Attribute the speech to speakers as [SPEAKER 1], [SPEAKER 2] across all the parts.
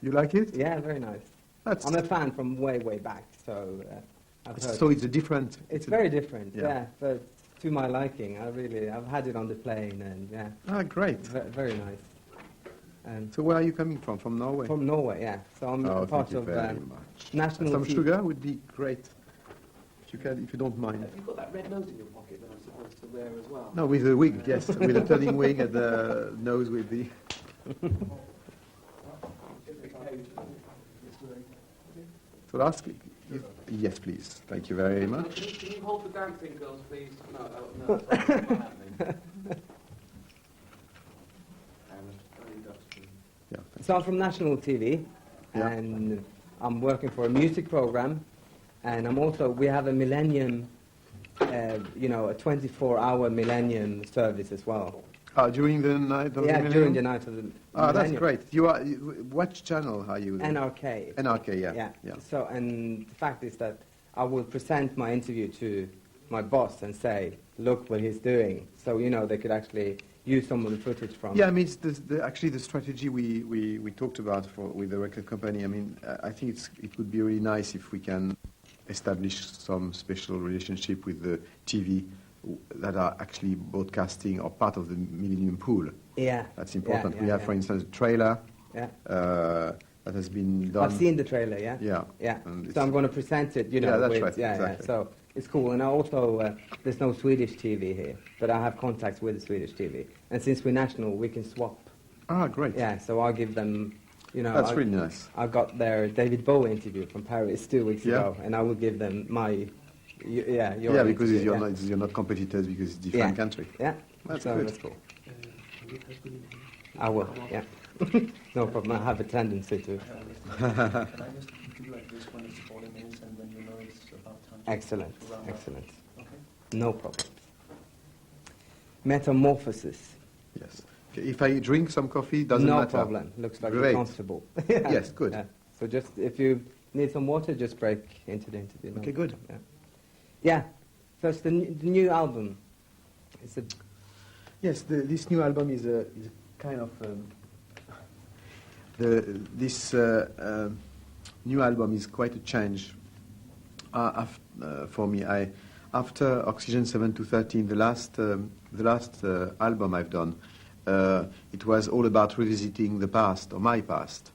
[SPEAKER 1] You like it?
[SPEAKER 2] Yeah, very nice. I'm a fan from way, way back, so I've heard.
[SPEAKER 1] So it's a different...
[SPEAKER 2] It's very different, yeah, but to my liking. I've had it on the plane, and yeah.
[SPEAKER 1] Ah, great.
[SPEAKER 2] Very nice. And
[SPEAKER 1] so where are you coming from? From Norway?
[SPEAKER 2] From Norway, yeah. So I'm part of national...
[SPEAKER 1] Some sugar would be great, if you don't mind.
[SPEAKER 3] Have you got that red nose in your pocket that I'm supposed to wear as well?
[SPEAKER 1] No, with the wig, yes, with a turning wig and the nose with the... So last, yes, please. Thank you very much.
[SPEAKER 3] Can you hold the dancing girls, please? No, that's not happening.
[SPEAKER 1] Yeah,
[SPEAKER 2] so I'm from national TV, and I'm working for a music program, and we have a millennium, a 24-hour millennium service as well.
[SPEAKER 1] During the night of the millennium?
[SPEAKER 2] Yeah, during the night of the millennium.
[SPEAKER 1] That's great. What channel are you?
[SPEAKER 2] NRK.
[SPEAKER 1] NRK, yeah.
[SPEAKER 2] So, and the fact is that I will present my interview to my boss and say, look what he's doing. So, they could actually use some of the footage from...
[SPEAKER 1] Yeah, I mean, it's actually the strategy we talked about with the record company. I mean, I think it would be really nice if we can establish some special relationship with the TV that are actually broadcasting or part of the Millennium Pool.
[SPEAKER 2] Yeah.
[SPEAKER 1] That's important. We have, for instance, a trailer that has been done.
[SPEAKER 2] I've seen the trailer, yeah?
[SPEAKER 1] Yeah.
[SPEAKER 2] Yeah. So I'm going to present it,
[SPEAKER 1] Yeah, that's right.
[SPEAKER 2] Yeah,
[SPEAKER 1] exactly.
[SPEAKER 2] So it's cool. And also, there's no Swedish TV here, but I have contacts with the Swedish TV. And since we're national, we can swap.
[SPEAKER 1] Ah, great.
[SPEAKER 2] Yeah, so I'll give them,
[SPEAKER 1] That's really nice.
[SPEAKER 2] I got their David Bowie interview from Paris 2 weeks ago, and I will give them my... your
[SPEAKER 1] because
[SPEAKER 2] interview,
[SPEAKER 1] you're not competitors because it's different country.
[SPEAKER 2] Yeah,
[SPEAKER 1] that's
[SPEAKER 2] good.
[SPEAKER 1] That's cool.
[SPEAKER 2] I will, yeah. No problem, I have a tendency to.
[SPEAKER 3] Can I just do like this when it's 40 minutes and when you know it's about time?
[SPEAKER 2] Excellent.
[SPEAKER 3] Okay.
[SPEAKER 2] No problem. Metamorphosis.
[SPEAKER 1] Yes. Okay, if I drink some coffee, doesn't matter.
[SPEAKER 2] No problem. Looks like
[SPEAKER 1] Great.
[SPEAKER 2] you're comfortable.
[SPEAKER 1] Yes, good.
[SPEAKER 2] Yeah. So just, if you need some water, just break into the interview.
[SPEAKER 1] Okay, good.
[SPEAKER 2] Yeah. First, the new album.
[SPEAKER 1] Yes, this new album is a kind of... this new album is quite a change for me. After Oxygen 7-13, the last album I've done, it was all about revisiting the past, or my past.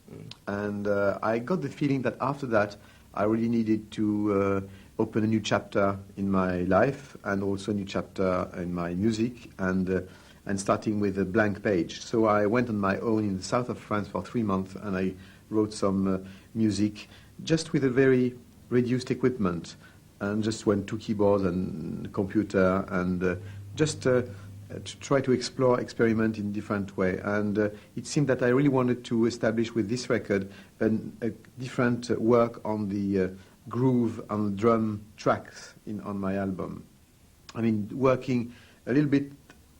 [SPEAKER 1] And I got the feeling that after that, I really needed to open a new chapter in my life, and also a new chapter in my music, and starting with a blank page. So I went on my own in the south of France for 3 months, and I wrote some music just with a very reduced equipment, and just went to keyboards and computer, and just to try to experiment in different way. And it seemed that I really wanted to establish with this record a different work on the groove and drum tracks on my album. I mean, working a little bit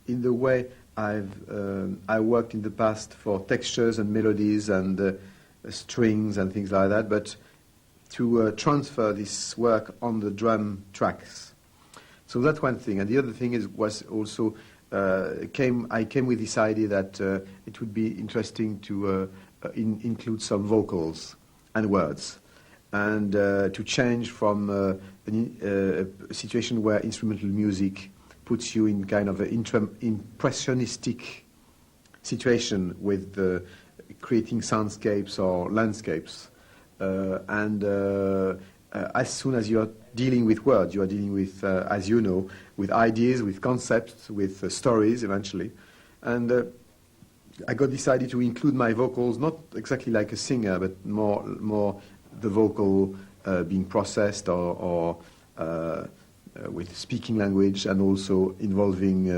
[SPEAKER 1] in the way I worked in the past for textures and melodies and strings and things like that, but to transfer this work on the drum tracks. So that's one thing. And the other thing was also I came with this idea that it would be interesting to include some vocals and words, and to change from a situation where instrumental music puts you in kind of an impressionistic situation with creating soundscapes or landscapes. As soon as you're dealing with words, you are dealing with, as you know, with ideas, with concepts, with stories eventually. And I got decided to include my vocals, not exactly like a singer, but more the vocal being processed or with speaking language, and also involving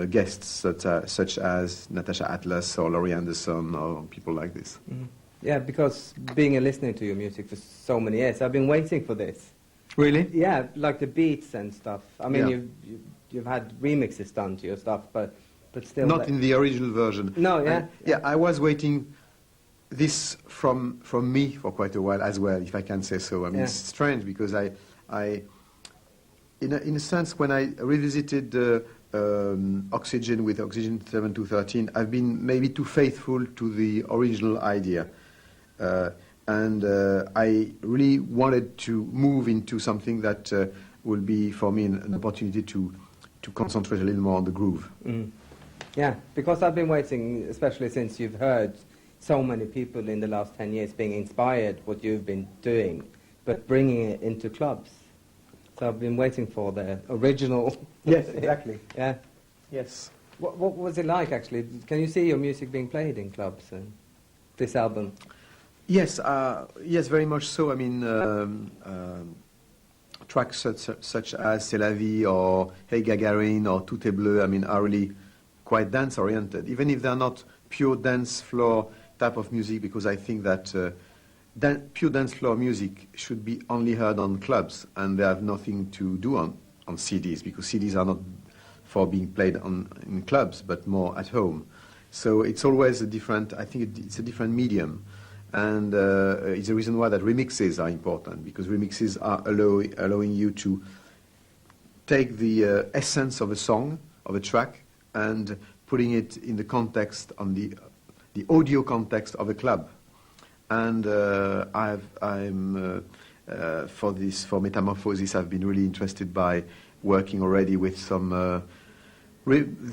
[SPEAKER 1] guests such as Natasha Atlas or Laurie Anderson or people like this.
[SPEAKER 2] Mm-hmm. Yeah, because being a listener to your music for so many years, I've been waiting for this.
[SPEAKER 1] Really?
[SPEAKER 2] Yeah, like the beats and stuff. I mean, you've had remixes done to your stuff, but still...
[SPEAKER 1] Not in the original version.
[SPEAKER 2] No, yeah.
[SPEAKER 1] Yeah, I was waiting this from me for quite a while as well, if I can say so. I mean, it's strange because I in a sense, when I revisited Oxygen with Oxygen 7-13, I've been maybe too faithful to the original idea. And I really wanted to move into something that will be, for me, an opportunity to concentrate a little more on the groove.
[SPEAKER 2] Yeah, because I've been waiting, especially since you've heard so many people in the last 10 years being inspired what you've been doing, but bringing it into clubs. So I've been waiting for the original.
[SPEAKER 1] Yes, exactly.
[SPEAKER 2] Yeah.
[SPEAKER 1] Yes.
[SPEAKER 2] What was it like, actually? Can you see your music being played in clubs, this album?
[SPEAKER 1] Yes, yes, very much so. I mean, tracks such as C'est la vie or Hey Gagarin or Tout est bleu, I mean, are really quite dance-oriented, even if they're not pure dance floor type of music, because I think that pure dance floor music should be only heard on clubs, and they have nothing to do on CDs, because CDs are not for being played in clubs, but more at home. So it's always a different, I think it's a different medium. And it's the reason why that remixes are important, because remixes are allowing you to take the essence of a song, of a track, and putting it in the context, on the audio context of a club. And for Metamorphosis, I've been really interested by working already with some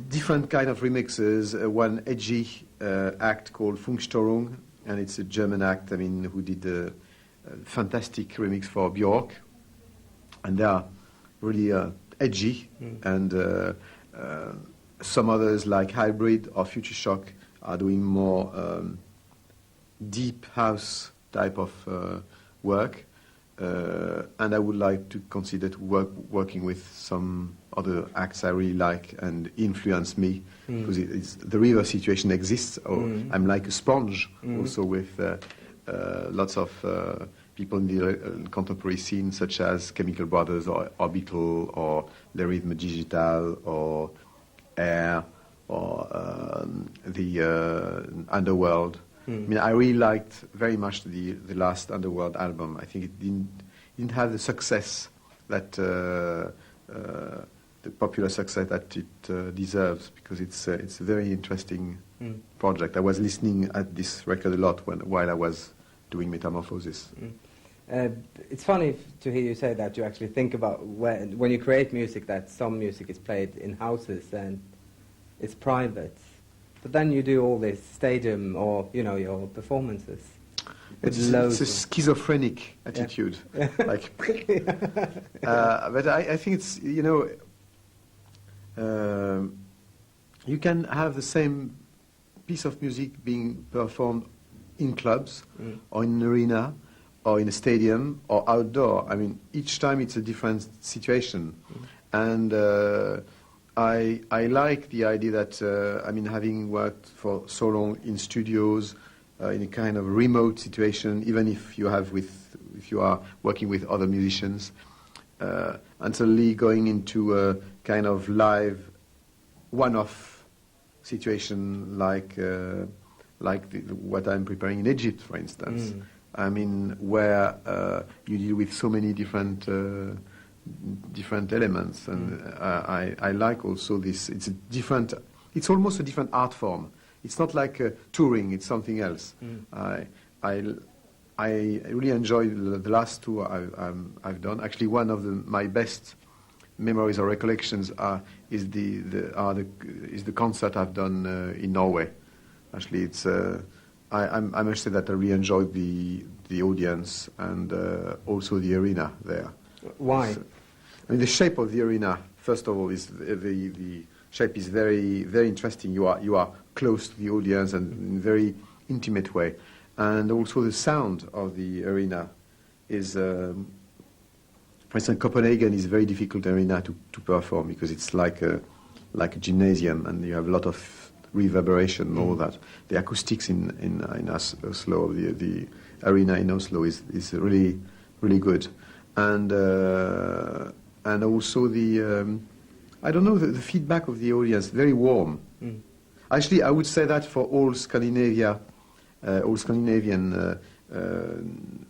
[SPEAKER 1] different kind of remixes. One edgy act called Funkstörung, and it's a German act, I mean, who did a fantastic remix for Björk. And they are really edgy, and some others like Hybrid or Future Shock are doing more deep house type of work. And I would like to consider working with some other acts I really like and influence me, because the river situation exists. I'm like a sponge also with lots of people in the contemporary scene, such as Chemical Brothers or Orbital or Le Rythme Digital or Air or the Underworld. I mean, I really liked very much the last Underworld album. I think it didn't have the success that the popular success that it deserves, because it's a very interesting project. I was listening at this record a lot while I was doing Metamorphosis.
[SPEAKER 2] It's funny to hear you say that. You actually think about when you create music, that some music is played in houses and it's private. But then you do all this stadium or, your performances.
[SPEAKER 1] It's a schizophrenic attitude.
[SPEAKER 2] Yeah.
[SPEAKER 1] Like, but I think it's, you can have the same piece of music being performed in clubs or in an arena or in a stadium or outdoor. I mean, each time it's a different situation. And I like the idea that, having worked for so long in studios, in a kind of remote situation, even if you are working with other musicians, and suddenly going into a kind of live, one-off situation like what I'm preparing in Egypt, for instance. I mean, where you deal with so many different elements, and I like also this. It's almost a different art form. It's not like touring; it's something else. I really enjoyed the last tour I've done. Actually, one of my best memories or recollections is the concert I've done in Norway. Actually, it's I must say that I really enjoyed the audience and also the arena there.
[SPEAKER 2] Why?
[SPEAKER 1] I mean, the shape of the arena, first of all, is the shape is very, very interesting. You are close to the audience and in a very intimate way. And also the sound of the arena is, for instance, Copenhagen is a very difficult arena to perform, because it's like a gymnasium, and you have a lot of reverberation and all that. The acoustics in Oslo, the arena in Oslo is really, really good. And also the feedback of the audience, very warm. Actually, I would say that for all Scandinavia, all Scandinavian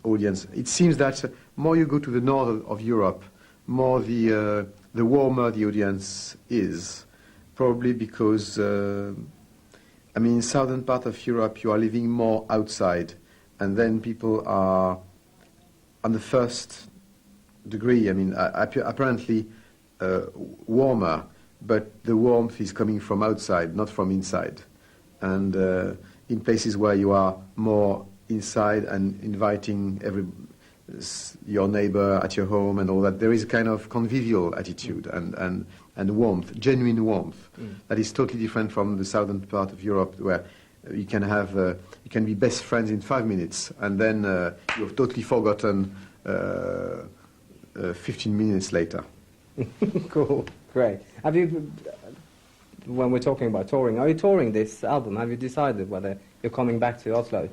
[SPEAKER 1] audience. It seems that more you go to the north of Europe, more the warmer the audience is. Probably because, in southern part of Europe, you are living more outside, and then people are on the first degree. I mean, apparently warmer, but the warmth is coming from outside, not from inside. And in places where you are more inside and inviting your neighbor at your home and all that, there is a kind of convivial attitude and warmth, genuine warmth, that is totally different from the southern part of Europe, where you can have you can be best friends in 5 minutes, and then you have totally forgotten 15 minutes later.
[SPEAKER 2] Cool, great. Have you, when we're talking about touring, are you touring this album? Have you decided whether you're coming back to Oslo?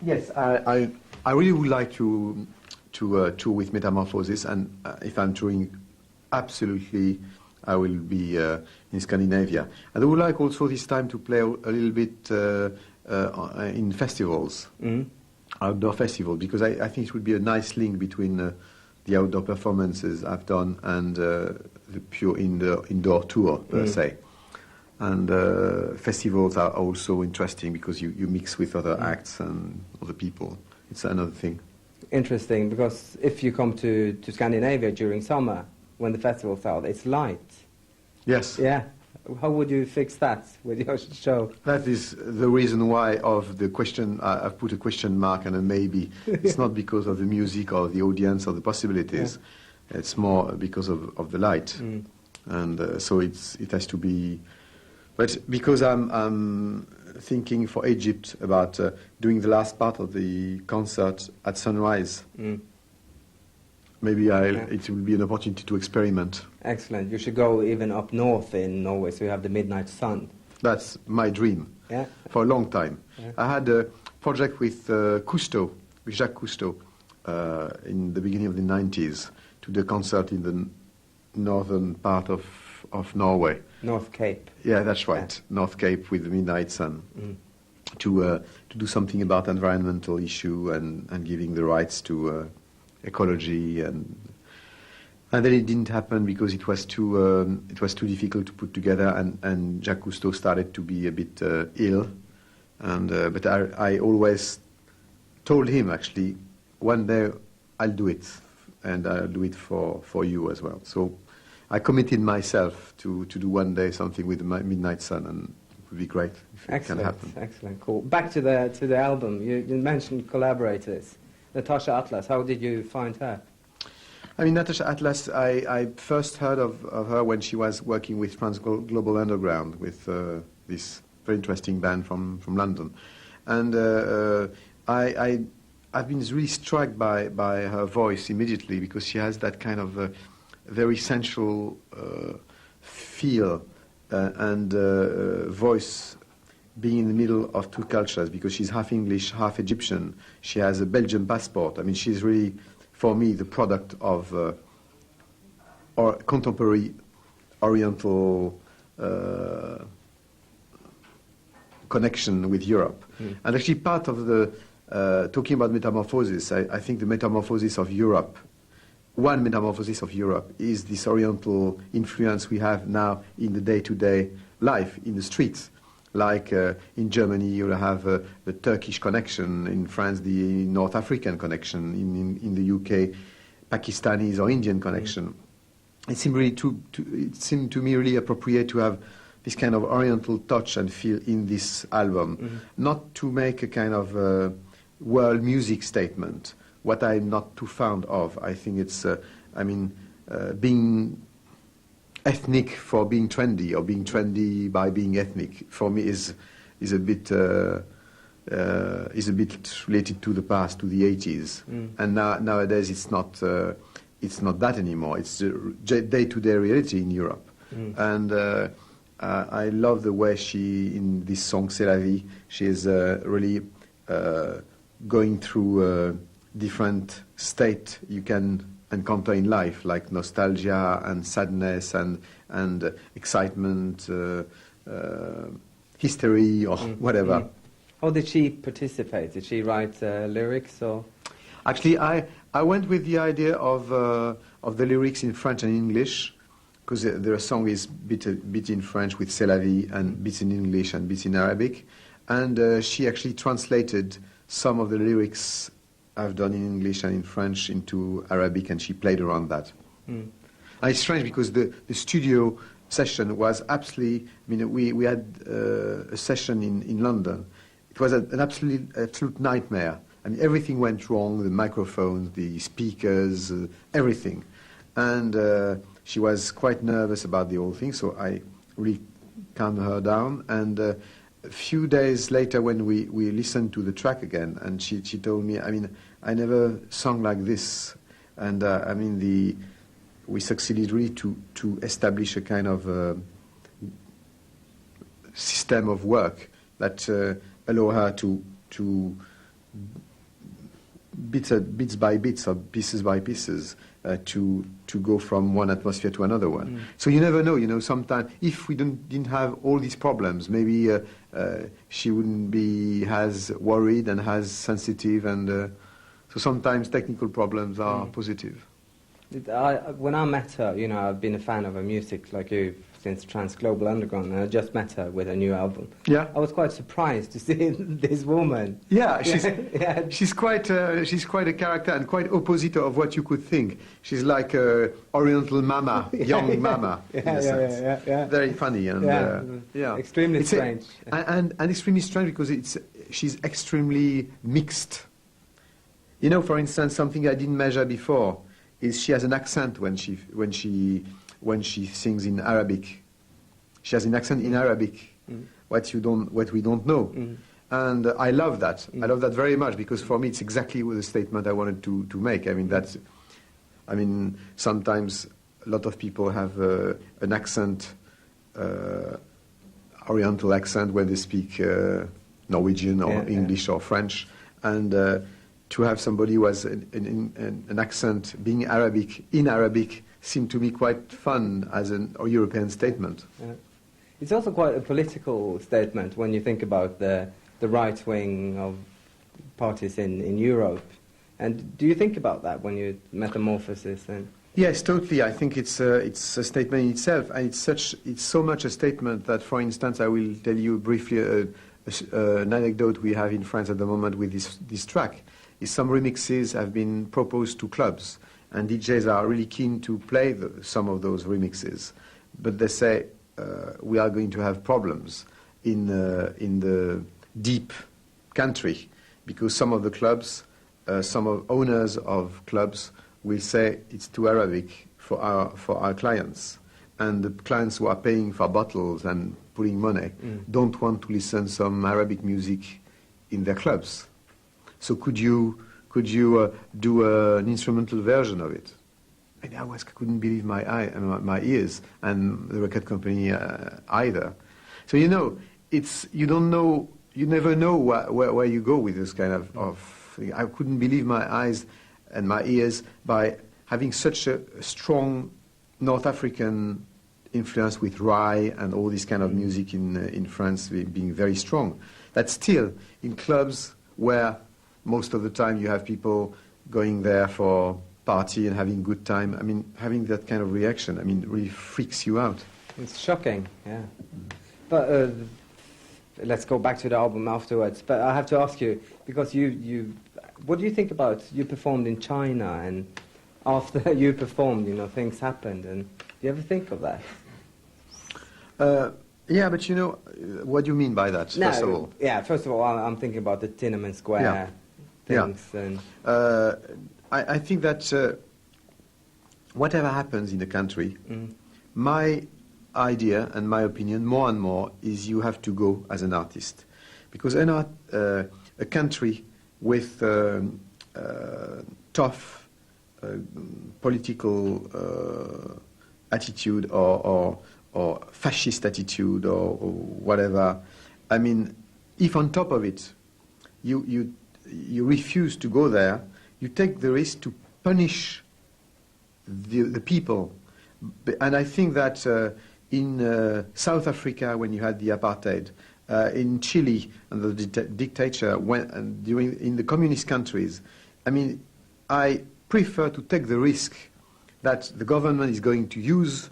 [SPEAKER 1] Yes, I really would like to tour with Metamorphosis, and if I'm touring, absolutely I will be in Scandinavia. And I would like also this time to play a little bit in festivals, outdoor festivals, because I think it would be a nice link between the outdoor performances I've done and the pure indoor tour per se. And festivals are also interesting because you mix with other acts and other people. It's another thing.
[SPEAKER 2] Interesting, because if you come to Scandinavia during summer, when the festival's out, it's light.
[SPEAKER 1] Yes.
[SPEAKER 2] Yeah. How would you fix that with your show?
[SPEAKER 1] That is the reason why of the question, I've put a question mark and a maybe. It's not because of the music or the audience or the possibilities. Yeah. It's more because of the light. And so it has to be... But because I'm thinking for Egypt about doing the last part of the concert at sunrise, maybe it will be an opportunity to experiment.
[SPEAKER 2] Excellent. You should go even up north in Norway, so you have the midnight sun.
[SPEAKER 1] That's my dream.
[SPEAKER 2] Yeah.
[SPEAKER 1] For a long time. Yeah. I had a project with Cousteau, with Jacques Cousteau, in the beginning of the 90s, to do a concert in the northern part of Norway.
[SPEAKER 2] North Cape.
[SPEAKER 1] Yeah, that's right. Yeah. North Cape with the midnight sun. To do something about environmental issue and giving the rights to ecology, and then it didn't happen because it was too difficult to put together, and Jacques Cousteau started to be a bit ill, and but I always told him, actually, one day I'll do it, and I'll do it for you as well. So I committed myself to do one day something with the midnight sun, and it would be great if it can happen.
[SPEAKER 2] Excellent, cool. Back to the album. You mentioned collaborators. Natasha Atlas, how did you find her?
[SPEAKER 1] I mean, Natasha Atlas, I first heard of her when she was working with Trans Global Underground, with this very interesting band from London. And I've been really struck by her voice immediately, because she has that kind of very sensual feel and voice, being in the middle of two cultures, because she's half English, half Egyptian. She has a Belgian passport. I mean, she's really, for me, the product of contemporary Oriental connection with Europe. And actually part of the, talking about metamorphosis, I think the metamorphosis of Europe, one metamorphosis of Europe is this Oriental influence we have now in the day-to-day life, in the streets. Like in Germany, you have the Turkish connection, in France, the North African connection, in the UK, Pakistanis or Indian connection. It seemed to me really appropriate to have this kind of Oriental touch and feel in this album, not to make a kind of world music statement, what I'm not too fond of. I think it's, being ethnic for being trendy, or being trendy by being ethnic, for me is a bit related to the past, to the 80s. And nowadays it's not that anymore. It's day-to-day reality in Europe. And I love the way she, in this song C'est la vie, she is really going through different state you can encounter in life, like nostalgia and sadness and excitement, history or whatever.
[SPEAKER 2] How did she participate? Did she write lyrics or?
[SPEAKER 1] Actually, I went with the idea of the lyrics in French and English, because the song is bit in French with C'est la vie, and bits in English and bits in Arabic, and she actually translated some of the lyrics I've done in English and in French into Arabic, and she played around that.
[SPEAKER 2] Mm.
[SPEAKER 1] And it's strange because the studio session was absolutely, I mean, we had a session in London. It was an absolute nightmare. I mean, everything went wrong, the microphones, the speakers, everything. And she was quite nervous about the whole thing, so I really calmed her down. And a few days later, when we listened to the track again, and she told me, I mean, I never sung like this. And I mean, we succeeded really to establish a kind of system of work that allow her to bits by bits or pieces by pieces to go from one atmosphere to another one. Mm. So you never know. You know, sometimes if we didn't have all these problems, maybe she wouldn't be as worried and as sensitive. And so sometimes technical problems are positive.
[SPEAKER 2] When I met her, you know, I've been a fan of her music like you since Trans Global Underground, and I just met her with a new album.
[SPEAKER 1] Yeah,
[SPEAKER 2] I was quite surprised to see this woman.
[SPEAKER 1] Yeah, she's quite a character and quite opposite of what you could think. She's like a Oriental mama, young mama.
[SPEAKER 2] Yeah.
[SPEAKER 1] Very funny and
[SPEAKER 2] extremely strange.
[SPEAKER 1] And extremely strange because she's extremely mixed. You know, for instance, something I didn't measure before is she has an accent when she sings in Arabic. She has an accent in Arabic, what we don't know. Mm. And I love that. Mm. I love that very much because for me it's exactly the statement I wanted to make. I mean, sometimes a lot of people have an accent, Oriental accent when they speak Norwegian or English or French, and to have somebody who has an accent being Arabic, in Arabic, seemed to me quite fun as a European statement.
[SPEAKER 2] Yeah. It's also quite a political statement when you think about the right wing of parties in Europe. And do you think about that when you metamorphosis? And
[SPEAKER 1] yes, totally. I think it's a statement in itself, and it's so much a statement that, for instance, I will tell you briefly an anecdote we have in France at the moment with this track. Some remixes have been proposed to clubs, and DJs are really keen to play some of those remixes, but they say we are going to have problems in the deep country because some of the clubs, some of owners of clubs will say it's too Arabic for our clients, and the clients who are paying for bottles and putting money don't want to listen some Arabic music in their clubs. So could you do an instrumental version of it? And I couldn't believe my ears, and the record company either. So you never know where you go with this kind of thing. I couldn't believe my eyes and my ears by having such a strong North African influence with Rai and all this kind of music in France being very strong. That still in clubs where most of the time you have people going there for party and having good time. I mean, having that kind of reaction, I mean, really freaks you out.
[SPEAKER 2] It's shocking, yeah. But let's go back to the album afterwards. But I have to ask you, because what do you think about, you performed in China, and after you performed, you know, things happened, and do you ever think of that?
[SPEAKER 1] Yeah, but you know, what do you mean by that, first of all?
[SPEAKER 2] Yeah, first of all, I'm thinking about the Tiananmen Square things.
[SPEAKER 1] Yeah.
[SPEAKER 2] And
[SPEAKER 1] I think that whatever happens in the country, my idea and my opinion, more and more, is you have to go as an artist. Because a country with tough political attitude or fascist attitude or whatever, I mean, if on top of it you refuse to go there, you take the risk to punish the people. And I think that in South Africa, when you had the apartheid, in Chile and the dictator, in the communist countries, I mean, I prefer to take the risk that the government is going to use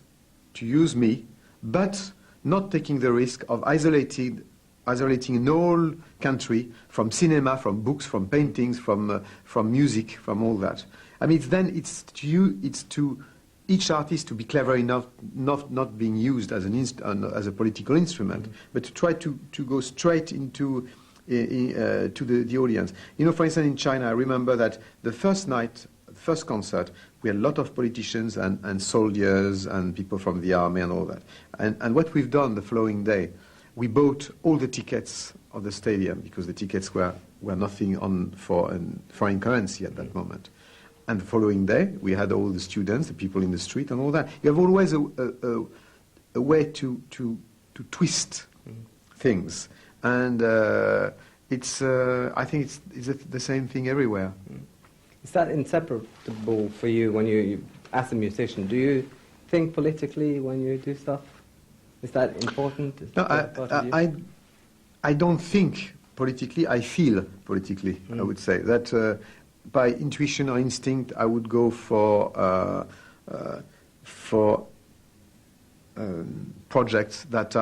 [SPEAKER 1] me, but not taking the risk of isolating as relating an whole country, from cinema, from books, from paintings, from music, from all that. I mean, it's to each artist to be clever enough, not being used as as a political instrument, but to try to go straight into to the audience. You know, for instance, in China, I remember that the first night, first concert, we had a lot of politicians and soldiers and people from the army and all that. And what we've done the following day, we bought all the tickets of the stadium because the tickets were nothing on for foreign currency at that moment. And the following day, we had all the students, the people in the street and all that. You have always a way to twist things. And I think it's the same thing everywhere.
[SPEAKER 2] Is that inseparable for you when you, as a musician? Do you think politically when you do stuff? Is that important?
[SPEAKER 1] No, I don't think politically. I feel politically. I would say that by intuition or instinct, I would go for projects that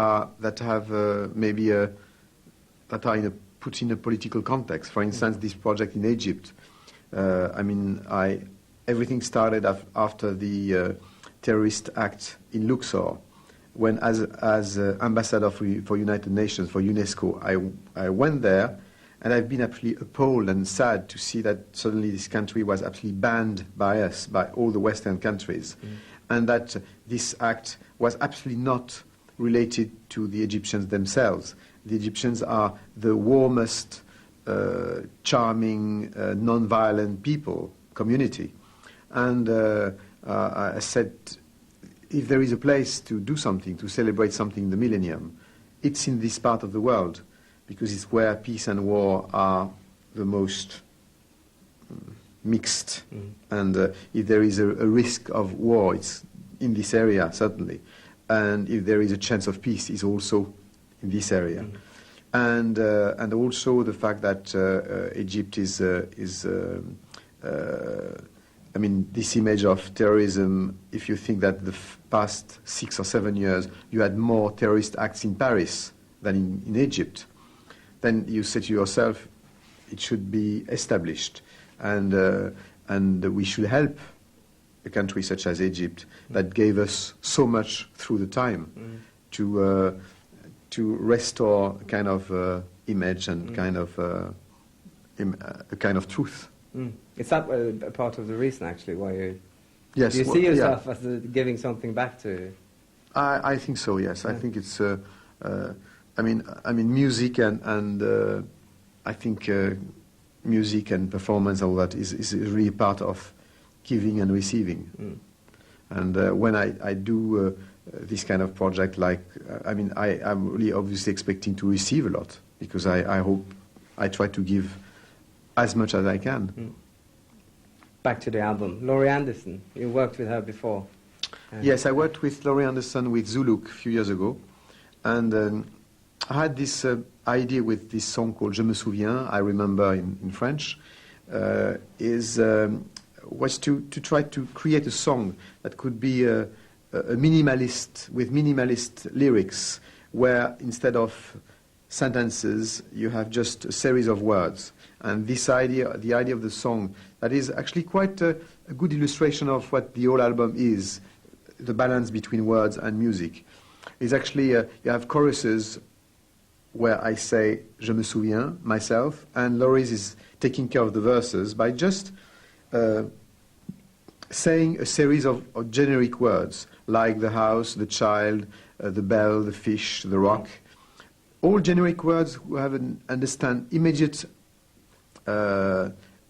[SPEAKER 1] have maybe that are put in a political context. For instance, this project in Egypt. I mean, everything started after the terrorist act in Luxor, when as ambassador for United Nations, for UNESCO, I went there, and I've been absolutely appalled and sad to see that suddenly this country was absolutely banned by us, by all the Western countries, and that this act was absolutely not related to the Egyptians themselves. The Egyptians are the warmest, charming, non-violent community. And I said, if there is a place to do something, to celebrate something in the millennium, it's in this part of the world, because it's where peace and war are the most mixed. And if there is a risk of war, it's in this area, certainly. And if there is a chance of peace, it's also in this area. And also the fact that Egypt is I mean, this image of terrorism, if you think that the past 6 or 7 years you had more terrorist acts in Paris than in Egypt, then you say to yourself, it should be established. And we should help a country such as Egypt that gave us so much through the time to restore a kind of image and kind of a kind of truth.
[SPEAKER 2] Is that a part of the reason, actually, why you?
[SPEAKER 1] Yes.
[SPEAKER 2] Do you see yourself as giving something back to?
[SPEAKER 1] I think so. Yes, I think it's. I mean, music and I think music and performance, all that is really part of giving and receiving. And when I do this kind of project, like I mean, I'm really obviously expecting to receive a lot, because I hope I try to give as much as I can.
[SPEAKER 2] Back to the album, Laurie Anderson. You worked with her before.
[SPEAKER 1] Yes, I worked with Laurie Anderson with Zuluk a few years ago, and I had this idea with this song called Je me souviens. I remember in French. Was to try to create a song that could be a minimalist, with minimalist lyrics, where instead of sentences you have just a series of words. And this idea, the idea of the song, that is actually quite a good illustration of what the whole album is, the balance between words and music, is actually you have choruses where I say Je me souviens myself, and Laurie is taking care of the verses by just saying a series of generic words, like the house, the child, the bell, the fish, the rock. All generic words who have an immediate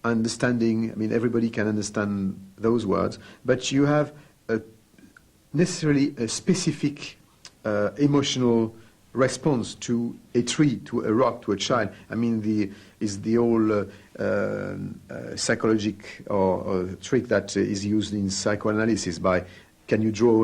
[SPEAKER 1] understanding. I mean, everybody can understand those words, but you have necessarily a specific emotional response to a tree, to a rock, to a child. I mean, the whole psychologic or trick that is used in psychoanalysis by, can you draw